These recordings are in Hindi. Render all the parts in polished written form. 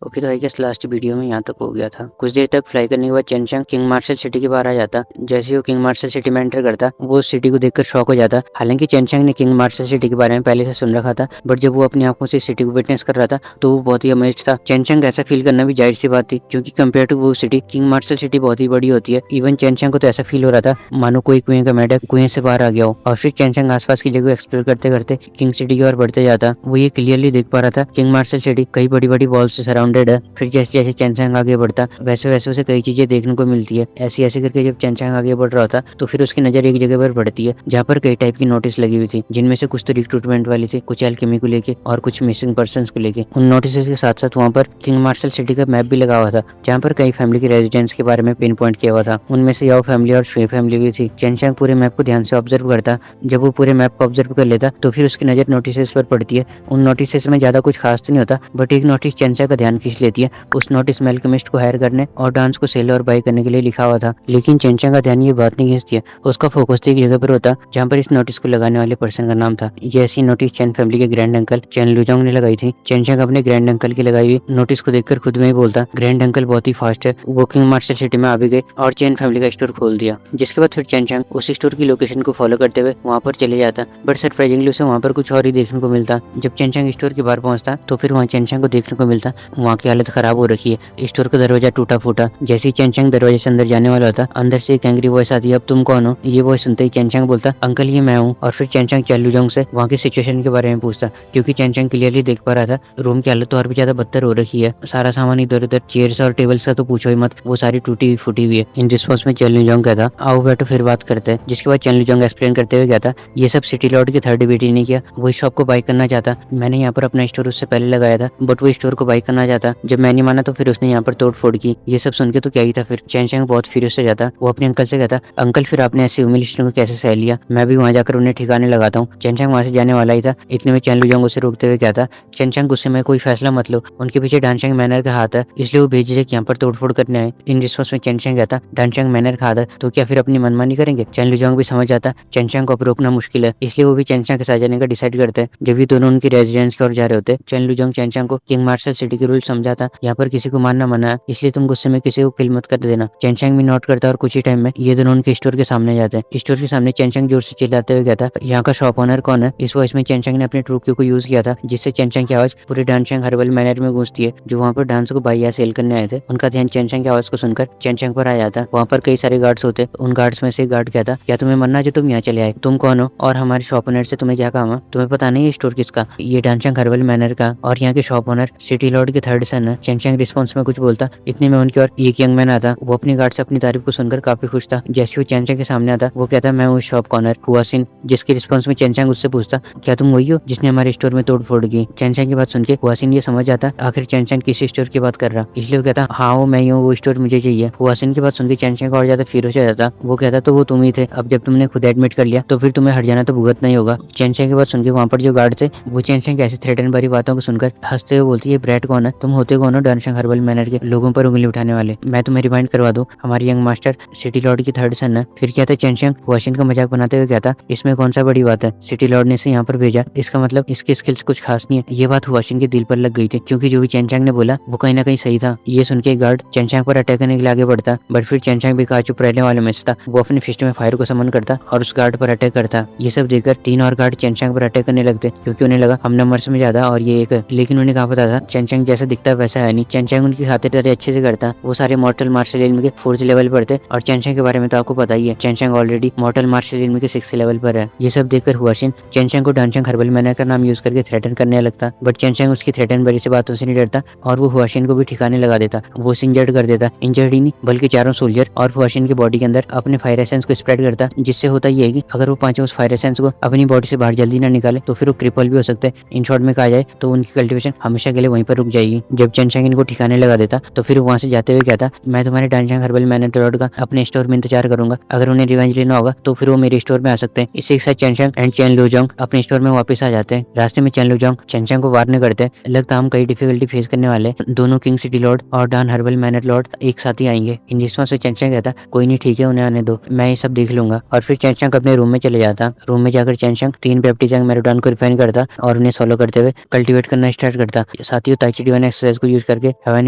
ओके तो आई गेस लास्ट वीडियो में यहाँ तक हो गया था। कुछ देर तक फ्लाई करने के बाद चेंचंग किंग मार्शल सिटी के बाहर आ जाता। जैसे ही वो किंग मार्शल सिटी में एंटर करता वो उस सिटी को देखकर शॉक हो जाता। हालांकि चेंचंग ने किंग मार्शल सिटी के बारे में पहले से सुन रखा था, बट जब वो अपनी आंखों से सिटी को विटनेस कर रहा था तो वो बहुत ही अमेज्ड था। चेंचंग ऐसा फील करना भी जाहिर सी बात थी, क्योंकि कंपेयर टू वो सिटी किंग मार्शल सिटी बहुत ही बड़ी होती है। इवन चेंचंग को तो ऐसा फील हो रहा था मानो कोई कुएं का मेढक कुएं से बाहर आ गया हो। और फिर चेंचंग आसपास की जगह एक्सप्लोर करते करते किंग सिटी की ओर बढ़ते जाता। वो ये क्लियरली देख पा रहा था किंग मार्शल सिटी कई बड़ी बड़ी वॉल से सराउंडेड है। फिर जैसे जैसे चेंचंग आगे बढ़ता वैसे वैसे उसे कई चीजें देखने को मिलती है। ऐसे ऐसे करके जब चेंचंग आगे बढ़ रहा था तो फिर उसकी नजर एक जगह पर पड़ती है जहाँ पर कई टाइप की नोटिस लगी हुई थी, जिनमें से कुछ तो रिक्रूटमेंट वाली थी, कुछ एल्केमी को लेके और कुछ मिसिंग पर्संस को लेके। उन नोटिस के साथ साथ वहाँ पर किंग मार्शल सिटी का मैप भी लगा हुआ था, जहाँ पर कई फैमिली के रेजिडेंट्स के बारे में पिन पॉइंट किया हुआ था। उनमें से याओ फैमिली और शुई फैमिली भी थी। चेंचंग पूरे मैप को ध्यान से ऑब्जर्व करता। जब वो पूरे मैप को ऑब्जर्व कर लेता तो फिर उसकी नजर नोटिस पर पड़ती है। उन नोटिस में ज्यादा कुछ खास तो नहीं होता, बट एक नोटिस चेंचंग का ध्यान खींच लेती है। उस नोटिस में अल्केमिस्ट को हायर करने और डांस को सेल और बाई करने के लिए लिखा हुआ था, लेकिन चेंचंग का ध्यान ये बात नहीं खींचती है। उसका फोकस तो एक जगह पर होता जहाँ पर इस नोटिस को लगाने वाले पर्सन का नाम था। ये ऐसी नोटिस चेन फैमिली के ग्रैंड अंकल चेन लुजोंग ने लगाई थी। चेंचंग अपने ग्रैंड अंकल की लगाई हुई नोटिस को देखकर खुद में ही बोलता, ग्रैंड अंकल बहुत ही फास्ट है। वो किंग मार्शल सिटी में आ भी गए और चेन फैमिली का स्टोर खोल दिया। जिसके बाद फिर चेंचंग उस स्टोर की लोकेशन को फॉलो करते हुए वहाँ पर चले जाता, बट सरप्राइजिंगली उसे वहाँ पर कुछ और ही देखने को मिलता। जब चेंचंग स्टोर के बाहर पहुंचता तो फिर वहाँ चेंचंग को देखने को मिलता वहाँ की हालत खराब हो रखी है। स्टोर का दरवाजा टूटा फूटा। जैसे ही चेंचंग दरवाजे से अंदर जाने वाला होता, अंदर से एक एंग्री वॉइस आती है, अब तुम कौन हो? ये वॉइस सुनते ही चेंचंग बोलता, अंकल ये मैं हूँ। और फिर चेंचंग चेन लुजोंग से वहाँ की सिचुएशन के बारे में पूछता, क्योंकि चेंचंग क्लियरली देख पा रहा था रूम की हालत तो और भी ज्यादा बदतर हो रखी है। सारा सामान इधर उधर, चेयर्स और टेबल्स का तो पूछो ही मत, वो सारी टूटी हुई फूटी हुई है। इन रिस्पॉन्स में चेन लुजोंग कहता, आओ बैठो फिर बात करते हैं। जिसके बाद चेन लुजोंग एक्सप्लेन करते हुए कहता, ये सब सिटी लॉर्ड की थर्ड बेटी ने किया। वो इस शॉप को बाई करना चाहता। मैंने यहाँ पर अपना स्टोर उससे पहले लगाया था, बट वो स्टोर को बाई करना चाहता। जब मैंने माना तो फिर उसने यहाँ पर तोड़ फोड़ की। ये सब सुन के तो क्या ही था। फिर चेंचंग बहुत फ्यूरियस हो जाता। वो अपने अंकल से कहता, अंकल फिर आपने ऐसे ह्यूमिलिएशन को कैसे सह लिया? मैं भी वहाँ जाकर उन्हें ठिकाने लगाता हूँ। चेंचंग वहाँ से जाने वाला ही था, इतने में चेन लुजोंग उसे रोकते हुए कहता, चेंचंग गुस्से में कोई फैसला मत लो, उनके पीछे डांचंग मैनर का हाथ है, इसलिए वो भेजे कि यहाँ पर तोड़फोड़ करने आए। इन रिस्पॉन्स में चेंचंग कहता, डांचंग मैनर का हाथ है तो क्या फिर अपनी मनमानी करेंगे? चेन लुजोंग भी समझ जाता चेंचंग को अब रोकना मुश्किल है, इसलिए वो भी चेंचंग के साथ जाने का डिसाइड करते हैं। जब ये दोनों उनकी रेजिडेंस की ओर जा रहे होते, चेन लुजोंग चेंचंग को किंग मार्शल सिटी के रूल समझाता, यहाँ पर किसी को मारना मना है, इसलिए तुम गुस्से में किसी को किल मत कर देना। चेंचंग भी नोट करता और कुछ ही टाइम में ये दोनों उनके स्टोर के सामने जाते हैं। स्टोर के सामने चेंचंग जोर से चिल्लाते हुए कहता, यहाँ का शॉप ओनर कौन है? इस वॉइस में चेंचंग ने अपने ट्रू क्यू को यूज किया था, जिससे चेंचंग की आवाज पूरे डांचंग हर्बल मैनर में गूंजती है, जो वहाँ पर डांस को बाई या सेल करने आए थे। उनका ध्यान चेंचंग की आवाज को सुनकर चेंचंग पर आ जाता। वहाँ पर कई सारे गार्ड्स होते। उन गार्ड्स में से एक गार्ड कहता, क्या तुम्हें मरना जो तुम यहाँ चले आए? तुम कौन हो और हमारे शॉप ओनर से तुम्हें क्या काम है? तुम्हें पता नहीं है स्टोर किसका? ये डांचंग हर्बल मैनर का और यहाँ के शॉप ओनर सिटी लॉर्ड के थर्ड सन है। चेंचंग रिस्पॉन्स में कुछ बोलता, इतने में उनकी और एक यंग मैन आता। वो अपने गार्ड से अपनी तारीफ को सुनकर काफी खुश था। जैसे वो चेंचंग के सामने आता वो कहता, मैं हूँ शॉप कॉर्नर हुआसिन। जिसके रिस्पॉन्स में चेंचंग उससे पूछता, क्या तुम वही हो जिसने हमारे स्टोर में तोड़ फोड़ की? चेंचंग की बात सुन के हुआसिन ये समझ जाता आखिर चेंचंग किस स्टोर की बात कर रहा, इसलिए वो कहता, हाँ वो मैं ही हूँ, वो स्टोर मुझे चाहिए। हुआसिन की बात सुन के चेंचंग और ज्यादा फ्यूरियस हो जाता। वो कहता, तो वो तुम ही थे, अब जब तुमने खुद एडमिट कर लिया तो फिर तुम्हें हट जाना तो भुगतना ही होगा। चेंचंग की बात सुन के वहाँ पर जो गार्ड थे वो चेंचंग ऐसी थ्रेटन भरी बातों को सुनकर हंसते हुए बोलती, ये ब्रैट कौन है? तुम होते कौन हो डांचंग हर्बल मैनर के लोगों पर उंगली उठाने वाले? मैं तुम्हें रिमाइंड करवा दूं, हमारी यंग मास्टर सिटी लॉर्ड की थर्ड सन है। फिर क्या था चेंचंग हुआसिन का मजाक बनाते हुए कहता, इसमें कौन सा बड़ी बात है? सिटी लॉर्ड ने इसे यहाँ पर भेजा, इसका मतलब इसकी स्किल्स कुछ खास नहीं है। ये बात हुआसिन के दिल पर लग गई थी, क्योंकि जो भी चेंचंग ने बोला वो कहीं ना कहीं सही था। ये सुन के गार्ड चेंचंग पर अटैक करने के लिए आगे बढ़ता, बट फिर चेंचंग भी काचुप रहने वाले में से था। वो अपने फिस्ट में फायर को समन करता और उस गार्ड पर अटैक करता। ये सब देखकर तीन और गार्ड चेंचंग पर अटैक करने लगते, क्योंकि उन्हें लगा हम नंबर्स में ज्यादा और ये एक है। लेकिन उन्हें कहाँ पता था चेंचंग जैसा दिखता वैसा है नहीं। चेंचंग उनकी खातिरदारी अच्छे से करता। वो सारे मॉर्टल मार्शल इल्म के 4th लेवल पर थे और चेंचंग के बारे में तो आपको पता ही है, चेंचंग ऑलरेडी मॉर्टल मार्शल इल्म के 6th लेवल पर है। ये सब देखकर हुआसिन चेंचंग को डांचंग हर्बल मैनर का नाम यूज करके थ्रेटन करने लगता, बट चेंचंग उसकी थ्रेटन भरी से बातों से नहीं डरता और वो हुआसिन को भी ठिकाने लगा देता। वो इंजर्ड कर देता, इंजर्ड ही नहीं बल्कि चारों सोल्जर और हुआसिन की बॉडी के अंदर अपने फायर एसेंस को स्प्रेड करता, जिससे होता ये है कि अगर वो पांचों उस फायर एसेंस को अपनी बॉडी से बाहर जल्दी ना निकाले तो फिर वो क्रिपल भी हो सकते हैं। इन शॉर्ट में कहा जाए तो उनकी कल्टिवेशन हमेशा के लिए वहीं पर रुक जाएगी। जब चेंचंग इनको ठिकाने लगा देता तो फिर वहां से जाते हुए कहता, मैं तुम्हारे डांचंग हर्बल मैनर लॉर्ड का अपने स्टोर में इंतजार करूंगा, अगर उन्हें रिवेंज लेना होगा तो फिर वो मेरे स्टोर में आ सकते हैं। इससे एक साथ चेंचंग एंड चेन लुजोंग अपने स्टोर में वापस आ जाते हैं। रास्ते में चेन लुजोंग चेंचंग को वार्न करते, लगता हम कई डिफिकल्टी फेस करने वाले, दोनों किंग सिटी लॉर्ड और डान हर्बल मैनर लॉर्ड एक साथ ही आएंगे। इन रिस्पॉन्स में चेंचंग कहता, कोई नहीं ठीक है, उन्हें आने दो, मैं ये सब देख लूंगा। और फिर चेंचंग अपने रूम में चले जाता। रूम में जाकर चेंचंग 3 पेप्टिजंग मेरोडॉन को रिफाइन करता और उन्हें सोलो करते हुए कल्टीवेट करना स्टार्ट करता। साथ ही ताइची डिवाइन एक्सरसाइज को यूज करके हेवन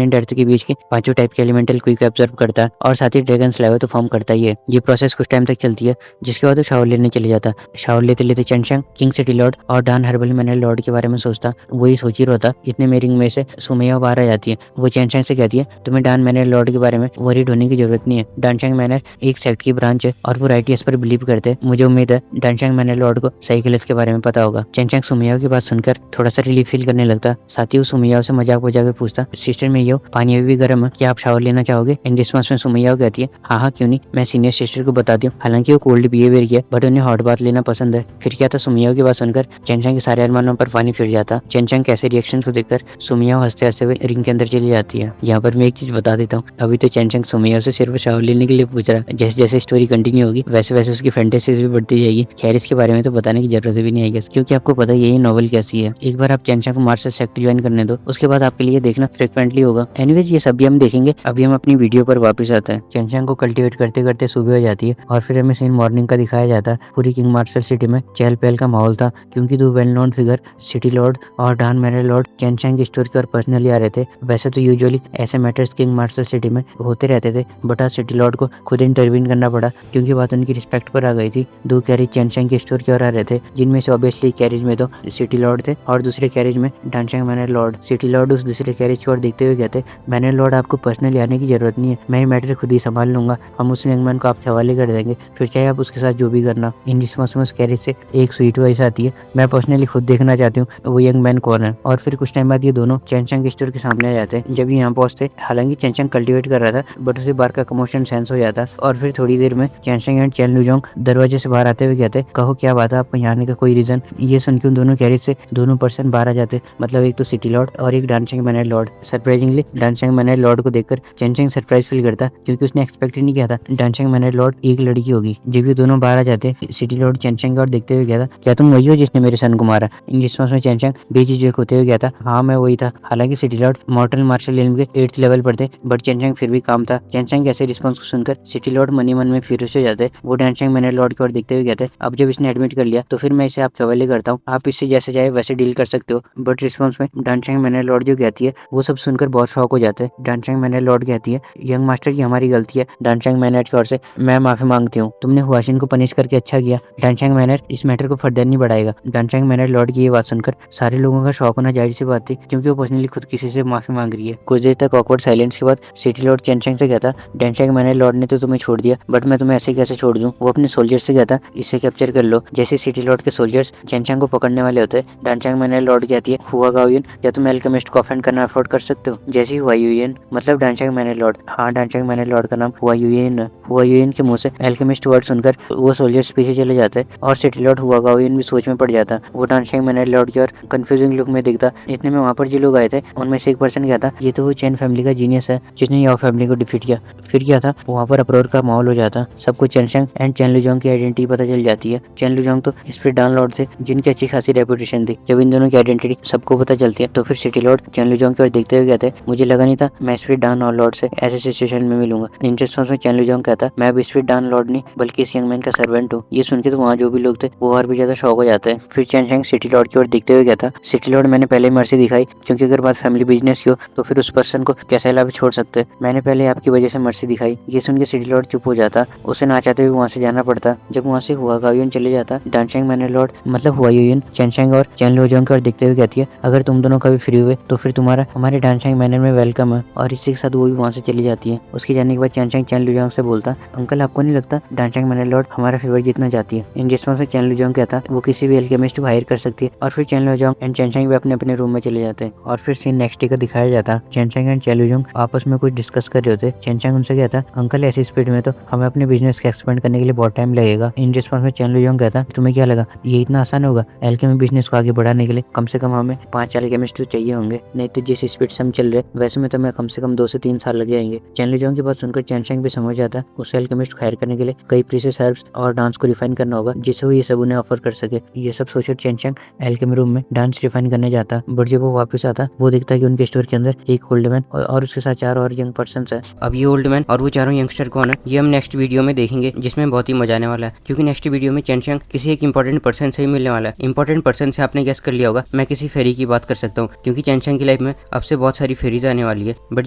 एंड अर्थ के बीच के पांचों टाइप के एलिमेंटल क्विक ऑब्जर्व करता है और साथ ही ड्रैगन स्लाइवर तो फॉर्म करता ही है। ये प्रोसेस कुछ टाइम तक चलती है, जिसके बाद वो शावर लेने चले जाता। शावर लेते लेते चेंगशेंग किंग सिटी लॉर्ड और डान हर्बल मैनर लॉर्ड के बारे में सोचता। वही सोच ही रहता, इतने में रिंग में से सुमैया बाहर आ जाती है। वो चेंगशेंग से कहती है तुम्हें डान मैनर लॉर्ड के बारे में वरीड होने की जरूरत नहीं है। डानशेंग मैनर एक सेक्ट की ब्रांच है और वो राइटियस पर बिलीव करते हैं। मुझे उम्मीद है डानशेंग मैनर लॉर्ड को सही गलत के बारे में पता होगा। चेंगशेंग सुमैया की बात सुनकर थोड़ा सा रिलीफ फील करने लगता। साथ ही वो सुमैया से मजाक कर पूछता सिस्टर मेयो पानी अभी भी गर्म है, क्या आप शावर लेना चाहोगे? इन रिस्पॉन्स में सुमैया कहती है हाँ क्यों नहीं, मैं सीनियर सिस्टर को बताती हूँ। हालांकि वो कोल्ड बिहेवियर किया बट उन्हें हॉट बात लेना पसंद है। फिर क्या था, सुमैया की बात सुनकर चेंगशेंग के सारे अरमानों पर पानी फिर जाता। चेंगशेंग कैसे रिएक्शन को देखकर सुमैया हंसते हंसते हुए रिंग के अंदर चली जाती है। यहाँ पर मैं एक चीज बता देता हूँ, अभी तो चेंगशेंग सुमैया से सिर्फ शावर लेने के लिए पूछ रहा है। जैसे जैसे स्टोरी कंटिन्यू होगी वैसे वैसे उसकी फैंटेसीज भी बढ़ती जाएगी। खैर इसके बारे में तो बताने की जरूरत भी नहीं आएगी, क्योंकि आपको पता यही नॉवल कैसी है। एक बार आप चेंगशेंग को मार्शल सेक्ट ज्वाइन करने दो, उसके बाद आपके लिए देखना फ्रिक्वेंटली होगा। एनीवेज ये सब भी हम देखेंगे। अभी हम अपनी वीडियो पर वापस आते हैं। चेंगशेंग को कल्टीवेट करते करते सुबह हो जाती है और फिर हमें सीन मॉर्निंग का दिखाया जाता है। पूरी किंग मार्शल सिटी में चहल पहल का माहौल था, क्योंकि दो well known figure city lord और डान मैनर लॉर्ड चेंगशेंग की स्टोर की और पर्सनली आ रहे थे। वैसे तो यूजुअली ऐसे मैटर्स किंग मार्शल सिटी में होते रहते थे, बट आज सिटी लॉर्ड को खुद इंटरवीन करना पड़ा, क्योंकि बात उनकी रिस्पेक्ट पर आ गई थी। दो कैरेज चेंगशेंग की स्टोर की ओर आ रहे थे, जिनमें से ऑब्वियसली कैरेज में तो सिटी लॉर्ड थे और दूसरे कैरेज में डानशेंग मैनर लॉर्ड। सिटी लॉर्ड उस दूसरे कैरेज की ओर देखते हुए कहते मैनर लॉर्ड आपको पर्सनली आने की जरूरत नहीं है, मैं ये मैटर खुद ही संभाल लूंगा। हम उस यंगमैन को आपके हवाले कर देंगे, फिर चाहे आप उसके साथ जो भी करना। इन रिस्पॉन्स में उस कैरेज से एक स्वीट वॉइस आती है, मैं पर्सनली खुद देखना चाहती हूँ वो यंग मैन कौन है। और फिर कुछ टाइम बाद ये दोनों चेंगशेंग के स्टोर के सामने आ जाते हैं। जब ये यहाँ पहुंचते, हालांकि चेंगशेंग कल्टीवेट कर रहा था बट उसे बाहर का कमोशन सेंस हो जाता। और फिर थोड़ी देर में चेंगशेंग एंड चेन लुजोंग दरवाजे से बाहर आते हुए कहते कहो क्या बात है, आपको यहाँ आने का कोई रीजन? ये सुन के उन दोनों कैरेज से दोनों पर्सन बाहर आ जाते, मतलब एक तो सिटी लॉर्ड और एक Dansheng manor lord. Surprisingly Dansheng manor lord को देखकर चेंगशेंग सरप्राइज फील करता, क्योंकि उसने एक्सपेक्ट ही नहीं किया था डानशेंग मैनर लॉर्ड एक लड़की होगी। जब ये दोनों बाहर आ जाते, सिटी लॉर्ड चेंगशेंग और देखते हुए कहता क्या तुम वही हो जिसने मेरे सन को मारा? इन रिस्पॉन्स में चेंगशेंग बेझिझक होते हुए कहता हाँ मैं वही था। हालांकि सिटी लॉर्ड मॉर्टल मार्शल इल्म के 8th लेवल पर थे, बट चेंगशेंग फिर भी काम था। चेंगशेंग के ऐसे रिस्पॉन्स को सुनकर सिटी लॉर्ड मन ही मन में फ्यूरियस हो जाते। वो डानशेंग मैनर लॉर्ड की ओर देखते हुए कहते अब जब इसने एडमिट कर लिया तो फिर मैं इसे आपके हवाले करता हूँ, आप इससे जैसे चाहे वैसे डील कर सकते हो। बट रिस्पॉन्स में डानशेंग मैनर लॉर्ड जो कहती है वो सब सुनकर बहुत शॉक हो जाते हैं। डानशेंग मैनर लॉर्ड कहती है यंग मास्टर की हमारी गलती है। डानशेंग मैनर की ओर से मैं माफी मांगती हूँ, तुमने हुआशिन को पनिश करके अच्छा किया। डानशेंग मैनर इस मैटर को फर्दर नहीं बढ़ाएगा। डानशेंग मैनर लॉर्ड की ये बात सुनकर सारे लोगों का शॉक होना जाहिर सी बात थी, क्योंकि वो पर्सनली खुद किसी से माफी मांग रही है। कुछ देर तक ऑकवर्ड साइलेंस के बाद सिटी लॉर्ड चेंगशेंग से कहता डानशेंग मैनर लॉर्ड ने तो तुम्हें छोड़ दिया, बट मैं तुम्हें ऐसे कैसे छोड़ दूं? वो अपने सोल्जर्स से कहता इसे कैप्चर कर लो। जैसे सिटी लॉर्ड के सोल्जर्स चेंगशेंग को पकड़ने वाले होते, डानशेंग मैनर लॉर्ड कहती है हुआ गाओयन क्या तुम अल्केमिस्ट को ऑफेंड करना अफोर्ड कर सकते हो? जैसे ही हुआ यूएन मतलब डानशेंग मैनर लॉर्ड, हाँ डानशेंग मैनर लॉर्ड का नाम हुआ यूएन है। हुआ यूएन के मुंह से अल्केमिस्ट वर्ड सुनकर वो सोल्जर्स पीछे चले जाते और सिटी लॉर्ड हुआ गाओयन भी सोच में पड़ जाता। वो डानशेंग मैनर लॉर्ड की और कंफ्यूजिंग लुक में दिखता। इतने में वहाँ पर जो लोग आए थे उनमें से एक पर्सन कहता ये तो वो चैन फैमिली का जीनियस है जिसने याओ फैमिली को डिफीट किया। फिर क्या था, वहाँ पर अप्रोर का माहौल हो जाता। सबको चेंगशेंग एंड चेन लुजोंग की आइडेंटिटी पता चल जाती है। चेन लुजोंग तो स्पिरिट डान लॉर्ड थे जिनकी अच्छी खासी रेपुटेशन थी। जब इन दोनों की आइडेंटिटी सबको पता चलती है तो फिर सिटी लॉर्ड चेन लुजोंग की ओर देखते हुए कहते मुझे लगा नहीं था मैं स्पिरिट डान लॉर्ड से ऐसे सिचुएशन में मिलूंगा। इन रिस्पॉन्स में चेन लुजोंग कहता मैं अब स्पिरिट डान लॉर्ड नहीं बल्कि इस यंग मैन का सर्वेंट हूँ। ये सुन के तो वहाँ जो भी लोग थे वो और भी ज्यादा शॉक हो जाते हैं। फिर चेंगशेंग सिटी लॉर्ड की ओर देखते हुए कहता सिटी लॉर्ड मैंने पहले मर्जी दिखाई, क्योंकि अगर बात फैमिली बिजनेस की हो तो फिर उस पर्सन को कैसे अलावा छोड़ सकते। मैंने पहले आपकी वजह से मर्सी दिखाई। ये सुन के सिटी लॉर्ड चुप हो जाता, उसे ना चाहते हुए वहाँ से जाना पड़ता। जब वहाँ से हुआ गाओयन चले जाता, डानशेंग मैनर लॉर्ड मतलब हुआ यूएन चेंगशेंग और चेन लुजोंग की ओर देखते हुए कहती है अगर तुम दोनों कभी फ्री हुए तो फिर तुम्हारा हमारे डानशेंग मैनर में वेलकम है। और इसी के साथ वो भी वहाँ से चली जाती है। उसके जाने के बाद चेंगशेंग चेन लुजोंग से बोलता अंकल आपको नहीं लगता डानशेंग मैनर लॉर्ड हमारा फेवर जीतना चाहती है? इन रिस्पॉन्स में चेन लुजोंग कहता वो किसी भी अल्केमिस्ट को हायर कर सकती है। और फिर चेन लुजोंग एंड चेंगशेंग भी अपने अपने रूम में चले जाते हैं। और फिर सीन नेक्स्ट डे का दिखाया जाता। चेंगशेंग एंड चेन लुजोंग आपस में कुछ डिस्कस कर रहे होते। चेंगशेंग उनसे कहता अंकल ऐसी स्पीड में तो हमें अपने बिजनेस को एक्सपेंड करने के लिए बहुत टाइम लगेगा। इन रिस्पॉन्स में चेन लुजोंग कहता तुम्हें क्या लगा ये इतना आसान होगा? एल्केमी बिजनेस को आगे बढ़ाने के लिए कम से कम हमें 5 अल्केमिस्ट चाहिए होंगे, नहीं तो जिस स्पीड से हम चल रहे वैसे में तो हमें कम से कम 2 से 3 साल लग जाएंगे। चेन लुजोंग की बात सुनकर चेंगशेंग भी समझ जाता उसे अल्केमिस्ट को हायर करने के लिए कई प्रीशियस हर्ब्स और डांस को रिफाइन करना होगा जिससे वो ये सब उन्हें ऑफर कर सके। ये सब सोचकर चेंगशेंग एल्केमी रूम में डांस रिफाइन करने जाता, बट जब वो वापस आता वो देखता कि उनके स्टोर के अंदर एक ओल्ड मैन और उसके साथ 4 और यंग पर्सन है। अब ये ओल्ड मैन और वो चारों यंगस्टर कौन है ये हम नेक्स्ट वीडियो में देखेंगे, जिसमें बहुत ही मजा आने वाला है, क्योंकि नेक्स्ट वीडियो में चेंगशेंग किसी एक इंपॉर्टेंट पर्सन से ही मिलने वाला है। इंपॉर्टेंट पर्सन से आपने गेस कर लिया होगा, मैं किसी फेरी की बात कर सकता हूँ, क्योंकि चेंगशेंग के लाइफ में अब से बहुत सारी फेरीज आने वाली है, बट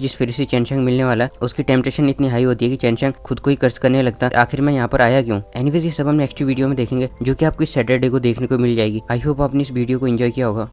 जिस फेरी से चेनशंग मिलने वाला है उसकी टेम्पटेशन इतनी हाई होती है कि चेनशंग खुद को ही कर्ज करने लगता है आखिर मैं यहाँ पर आया क्यों। एनीवेज ये सब हम नेक्स्ट वीडियो में देखेंगे जो कि आपको इस सैटरडे को देखने को मिल जाएगी। आई होप आपने इस वीडियो को एंजॉय किया होगा।